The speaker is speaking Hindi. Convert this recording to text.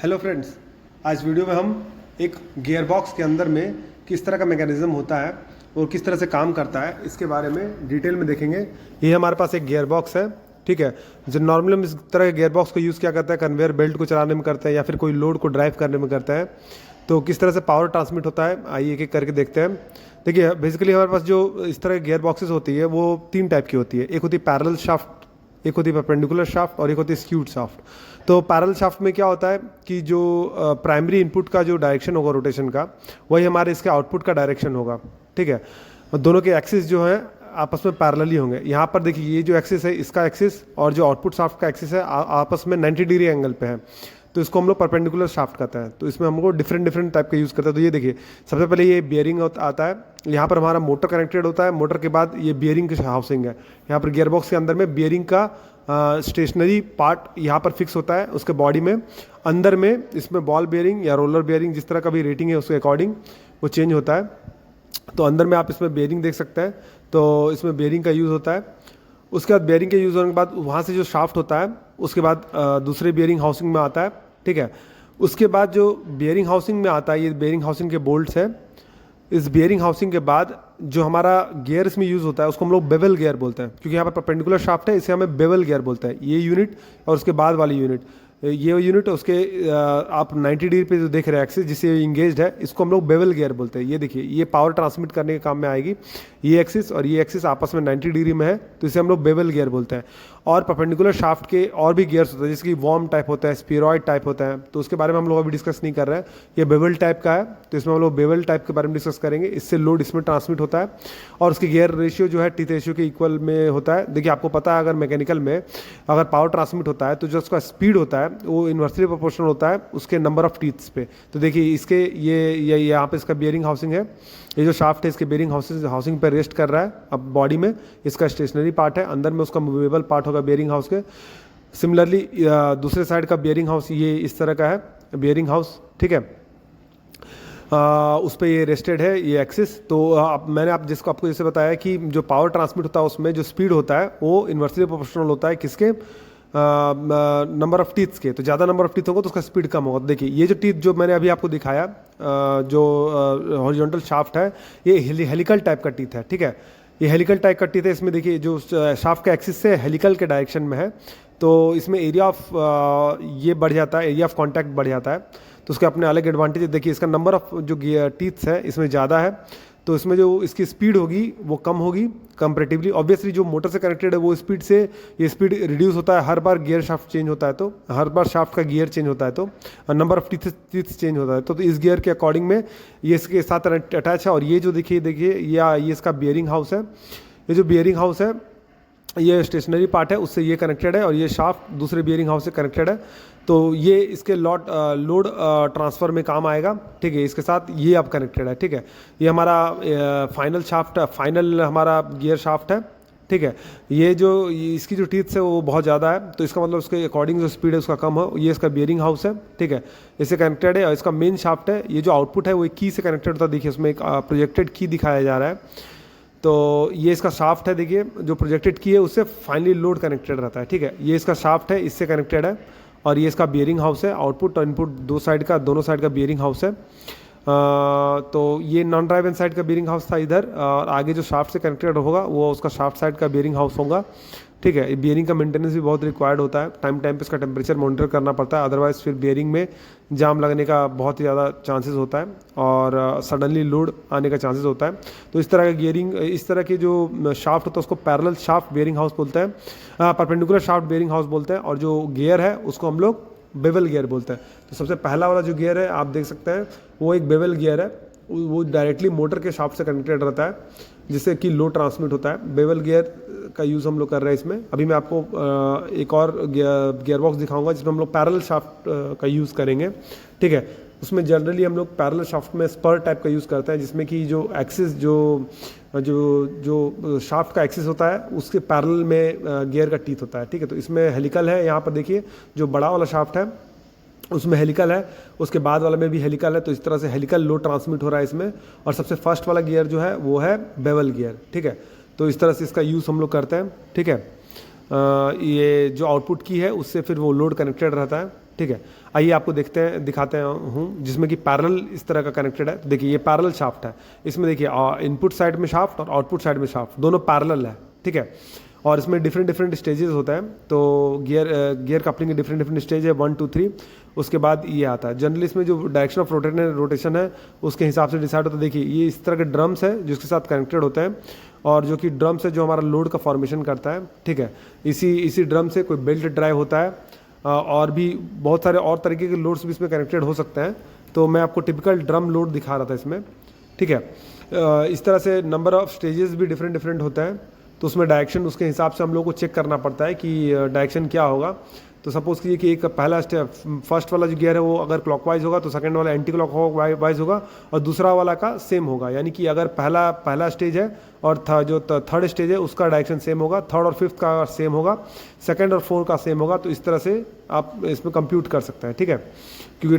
हेलो फ्रेंड्स, आज वीडियो में हम एक गियर बॉक्स के अंदर में किस तरह का मैकेनिज्म होता है और किस तरह से काम करता है इसके बारे में डिटेल में देखेंगे। ये हमारे पास एक गियर बॉक्स है, ठीक है। जो नॉर्मली हम इस तरह के गियर बॉक्स को यूज़ क्या करते हैं, कन्वेयर बेल्ट को चलाने में करते हैं या फिर कोई लोड को ड्राइव करने में करते हैं। तो किस तरह से पावर ट्रांसमिट होता है आइए एक एक करके देखते हैं। देखिए बेसिकली हमारे पास जो इस तरह की गियर बॉक्सेस होती है वो तीन टाइप की होती है। एक होती है पैरेलल शाफ्ट, एक होती है परपेंडिकुलर शाफ्ट और एक होती है स्क्यूड शाफ्ट। तो पैरेलल शाफ्ट में क्या होता है कि जो प्राइमरी इनपुट का जो डायरेक्शन होगा रोटेशन का, वही हमारे इसके आउटपुट का डायरेक्शन होगा, ठीक है। और दोनों के एक्सिस जो है आपस में पैरेलल होंगे। यहाँ पर देखिए ये जो एक्सिस है इसका एक्सिस और जो आउटपुट शाफ्ट का एक्सिस है आपस में 90 डिग्री एंगल पे है, तो इसको हम लोग परपेंडिकुलर शाफ्ट कहते हैं। तो इसमें हमको डिफरेंट टाइप का यूज़ करते हैं। तो ये देखिए सबसे पहले ये बियरिंग आता है, यहाँ पर हमारा मोटर कनेक्टेड होता है। मोटर के बाद ये बियरिंग की हाउसिंग है। यहाँ पर गियर बॉक्स के अंदर में बियरिंग का स्टेशनरी पार्ट यहाँ पर फिक्स होता है। उसके बॉडी में अंदर में इसमें बॉल बियरिंग या रोलर बियरिंग जिस तरह का भी रेटिंग है उसके अकॉर्डिंग वो चेंज होता है। तो अंदर में आप इसमें बियरिंग देख सकते हैं, तो इसमें बियरिंग का यूज़ होता है। उसके बाद बियरिंग के यूज़ होने के बाद वहाँ से जो शाफ्ट होता है उसके बाद दूसरे बियरिंग हाउसिंग में आता है, ठीक है। उसके बाद जो बियरिंग हाउसिंग में आता है, ये बियरिंग हाउसिंग के बोल्ट्स है। इस बियरिंग हाउसिंग के बाद जो हमारा गियर इसमें यूज़ होता है उसको हम लोग बेवल गियर बोलते हैं, क्योंकि यहाँ पर परपेंडिकुलर शाफ्ट है, इसे हमें बेवल गियर बोलते हैं। ये यूनिट और उसके बाद वाली यूनिट, ये यूनिट उसके आप 90 डिग्री पे जो देख रहे हैं एक्सिस जिससे इंगेज्ड है, इसको हम लोग बेवल गियर बोलते हैं। ये देखिए ये पावर ट्रांसमिट करने के काम में आएगी। ये एक्सिस और ये एक्सिस आपस में 90 डिग्री में है, तो इसे हम लोग बेवल गियर बोलते हैं। और परपेंडिकुलर शाफ्ट के और भी गियर्स होते हैं, जैसे कि वॉर्म टाइप होता है, स्पीरॉइड टाइप होता है, तो उसके बारे में हम लोग अभी डिस्कस नहीं कर रहे हैं। ये बेवल टाइप का है, तो इसमें हम लोग बेवल टाइप के बारे में डिस्कस करेंगे। इससे लोड इसमें ट्रांसमिट होता है और उसकी गियर रेशियो जो है टीथ रेशियो के इक्वल में होता है। देखिए आपको पता है अगर मैकेनिकल में अगर पावर ट्रांसमिट होता है तो जो उसका स्पीड होता है वो इन्वर्सली प्रोपोर्शनल होता है उसके नंबर ऑफ टीथ्स पे। तो देखिए इसके ये यहाँ पे इसका बियरिंग हाउसिंग है, ये जो शाफ्ट है इसके बियरिंग हाउसिंग पर रेस्ट कर रहा है। अब बॉडी में इसका स्टेशनरी पार्ट है, अंदर में उसका मूवेबल पार्ट होगा बियरिंग हाउस के। सिमिलरली दूसरे साइड का बियरिंग हाउस ये इस तरह का है बियरिंग हाउस, ठीक है। उस पर ये रेस्टेड है ये एक्सिस। तो मैंने आपको जैसे बताया कि जो पावर ट्रांसमिट होता है उसमें जो स्पीड होता है वो इन्वर्सली प्रोपोर्शनल होता है किसके, नंबर ऑफ टीथ्स के। तो ज़्यादा नंबर ऑफ टीथ होगा तो उसका स्पीड कम होगा। देखिए ये जो टीथ जो मैंने अभी आपको दिखाया जो हॉरिजॉन्टल शाफ्ट है ये हेलिकल टाइप का टीथ है, ठीक है। ये हेलिकल टाइप का टीथ है। इसमें देखिए जो शाफ्ट का एक्सिस से हेलिकल के डायरेक्शन में है, तो इसमें एरिया ऑफ ये बढ़ जाता है, एरिया ऑफ कॉन्टैक्ट बढ़ जाता है। तो उसके अपने अलग एडवांटेज। देखिए इसका नंबर ऑफ जो टीथ्स है इसमें ज़्यादा है, तो इसमें जो इसकी स्पीड होगी वो कम होगी कंपैरेटिवली। ऑब्वियसली जो मोटर से कनेक्टेड है वो स्पीड से ये स्पीड रिड्यूस होता है। हर बार गियर शाफ्ट चेंज होता है, तो हर बार शाफ्ट का गियर चेंज होता है तो नंबर ऑफ टीथ्स चेंज होता है। तो इस गियर के अकॉर्डिंग में ये इसके साथ अटैच है। और ये जो देखिए ये इसका बियरिंग हाउस है। ये जो बियरिंग हाउस है ये स्टेशनरी पार्ट है, उससे ये कनेक्टेड है और ये शाफ्ट दूसरे बियरिंग हाउस से कनेक्टेड है। तो ये इसके लोड ट्रांसफ़र में काम आएगा, ठीक है। इसके साथ ये अब कनेक्टेड है, ठीक है। ये हमारा फाइनल हमारा गियर शाफ्ट है, ठीक है। ये जो इसकी जो टीथ्स है वो बहुत ज़्यादा है, तो इसका मतलब उसके अकॉर्डिंग जो स्पीड है उसका कम हो। ये इसका बियरिंग हाउस है, ठीक है, इससे कनेक्टेड है। और इसका मेन शाफ्ट है, ये जो आउटपुट है वो एक की से कनेक्टेड होता है। देखिए उसमें एक प्रोजेक्टेड की दिखाया जा रहा है। तो ये इसका शाफ्ट है, देखिए जो प्रोजेक्टेड की है उससे फाइनली लोड कनेक्टेड रहता है, ठीक है। ये इसका शाफ्ट है, इससे कनेक्टेड है। और ये इसका बियरिंग हाउस है, आउटपुट और इनपुट दोनों साइड का बियरिंग हाउस है। तो ये नॉन ड्राइव एंड साइड का बियरिंग हाउस था इधर, और आगे जो शाफ्ट से कनेक्टेड होगा वो उसका शाफ्ट साइड का बियरिंग हाउस होगा, ठीक है। बियरिंग का मेंटेनेंस भी बहुत रिक्वायर्ड होता है, टाइम पे इसका टेम्परेचर मॉनिटर करना पड़ता है, अदरवाइज फिर बियरिंग में जाम लगने का बहुत ही ज़्यादा चांसेस होता है और सडनली लोड आने का चांसेस होता है। तो इस तरह का इस तरह के जो शाफ्ट होता है उसको पैरेलल शाफ्ट बियरिंग हाउस बोलते हैं, परपेंडिकुलर शाफ्ट बियरिंग हाउस बोलते हैं। और जो गियर है उसको हम लोग बेवल गियर बोलते हैं। तो सबसे पहला वाला जो गियर है आप देख सकते हैं वो एक बेवल गियर है, वो डायरेक्टली मोटर के शाफ्ट से कनेक्टेड रहता है जिससे कि लोड ट्रांसमिट होता है। बेवल गियर का यूज़ हम लोग कर रहे हैं इसमें। अभी मैं आपको एक और गियर बॉक्स दिखाऊंगा जिसमें हम लोग पैरेलल शाफ्ट का यूज़ करेंगे, ठीक है। उसमें जनरली हम लोग पैरेलल शाफ्ट में स्पर टाइप का यूज़ करते हैं, जिसमें कि जो एक्सिस जो शाफ्ट का एक्सिस होता है उसके पैरेलल में गियर का टीथ होता है, ठीक है। तो इसमें हेलिकल है, यहाँ पर देखिए जो बड़ा वाला शाफ्ट है उसमें हेलिकल है, उसके बाद वाला में भी हेलिकल है। तो इस तरह से हेलिकल लोड ट्रांसमिट हो रहा है इसमें। और सबसे फर्स्ट वाला गियर जो है वो है बेवल गियर, ठीक है। तो इस तरह से इसका यूज़ हम लोग करते हैं, ठीक है। ये जो आउटपुट की है उससे फिर वो लोड कनेक्टेड रहता है, ठीक है। आइए आपको दिखाते हैं हूँ, जिसमें कि पैरेलल इस तरह का कनेक्टेड है। देखिए ये पैरेलल शाफ्ट है, इसमें देखिए इनपुट साइड में शाफ्ट और आउटपुट साइड में शाफ्ट दोनों पैरेलल है, ठीक है। और इसमें डिफरेंट डिफरेंट स्टेजेस होता है, तो गियर कपलिंग के डिफरेंट डिफरेंट स्टेज है, 1 2 3। उसके बाद ये आता है जनरली, इसमें जो डायरेक्शन ऑफ रोटेशन है उसके हिसाब से डिसाइड होता है। देखिए ये इस तरह के ड्रम्स है जिसके साथ कनेक्टेड होते हैं, और जो कि ड्रम्स है जो हमारा लोड का फॉर्मेशन करता है, ठीक है। इसी ड्रम से कोई बेल्ट ड्राइव होता है, और भी बहुत सारे और तरीके के लोड्स भी इसमें कनेक्टेड हो सकते हैं। तो मैं आपको टिपिकल ड्रम लोड दिखा रहा था इसमें, ठीक है। इस तरह से नंबर ऑफ स्टेजेस भी डिफरेंट डिफरेंट होता है, तो उसमें डायरेक्शन उसके हिसाब से हम लोग को चेक करना पड़ता है कि डायरेक्शन क्या होगा। तो सपोज कीजिए कि एक पहला स्टेप, फर्स्ट वाला जो गियर है वो अगर क्लॉकवाइज होगा तो सेकंड वाला एंटी क्लॉकवाइज होगा, और दूसरा वाला का सेम होगा। यानी कि अगर पहला स्टेज है और जो थर्ड स्टेज है उसका डायरेक्शन सेम होगा, थर्ड और फिफ्थ का सेम होगा, सेकंड और फोर्थ का सेम होगा। तो इस तरह से आप इसमें कंप्यूट कर सकते हैं, ठीक है, क्योंकि